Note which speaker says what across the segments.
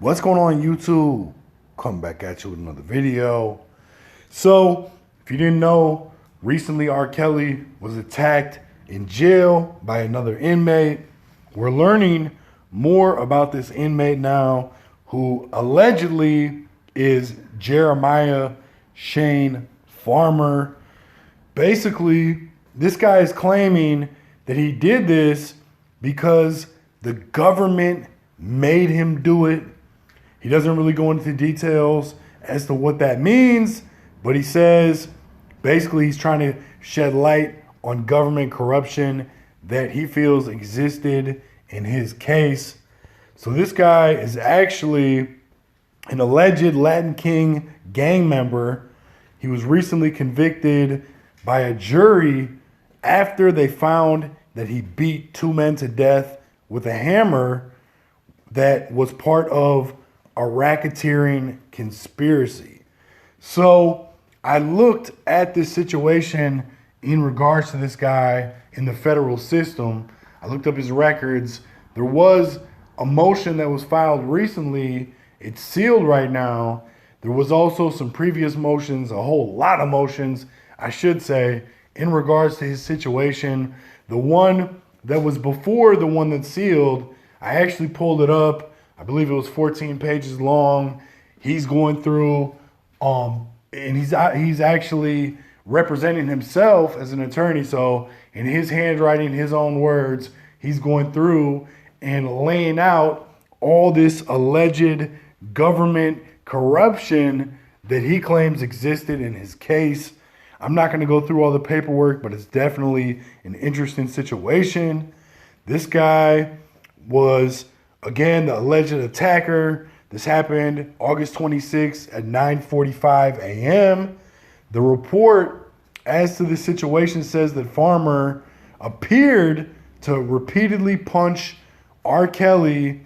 Speaker 1: What's going on, YouTube? Coming back at you with another video. So, if you didn't know, recently R. Kelly was attacked in jail by another inmate. We're learning more about this inmate now, who allegedly is Jeremiah Shane Farmer. Basically, this guy is claiming that he did this because the government made him do it. He doesn't really go into details as to what that means, but he says basically he's trying to shed light on government corruption that he feels existed in his case. So this guy is actually an alleged Latin King gang member. He was recently convicted by a jury after they found that he beat two men to death with a hammer that was part of a racketeering conspiracy. So I looked at this situation in regards to this guy in the federal system. I looked up his records. There was a motion that was filed recently. It's sealed right now. There was also some previous motions, a whole lot of motions, I should say, in regards to his situation. The one that was before the one that's sealed, I actually pulled it up. I believe it was 14 pages long. He's going through, and he's actually representing himself as an attorney. So in his handwriting, his own words, he's going through and laying out all this alleged government corruption that he claims existed in his case. I'm not going to go through all the paperwork, but it's definitely an interesting situation. This guy was, again, the alleged attacker. This happened August 26th at 9:45 a.m. The report as to the situation says that Farmer appeared to repeatedly punch R. Kelly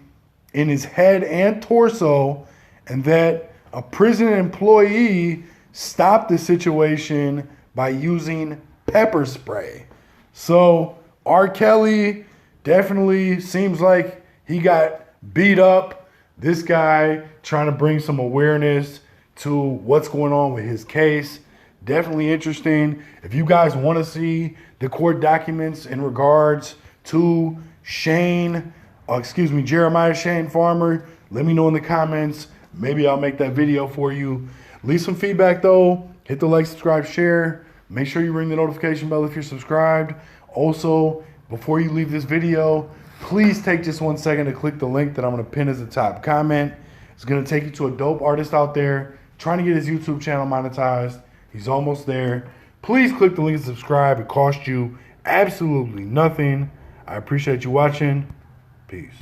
Speaker 1: in his head and torso, and that a prison employee stopped the situation by using pepper spray. So R. Kelly definitely seems like he got beat up. This guy trying to bring some awareness to what's going on with his case. Definitely interesting. If you guys want to see the court documents in regards to Jeremiah Shane Farmer, let me know in the comments. Maybe I'll make that video for you. Leave some feedback though. Hit the like, subscribe, share. Make sure you ring the notification bell if you're subscribed. Also, before you leave this video, please take just 1 second to click the link that I'm going to pin as a top comment. It's going to take you to a dope artist out there trying to get his YouTube channel monetized. He's almost there. Please click the link and subscribe. It costs you absolutely nothing. I appreciate you watching. Peace.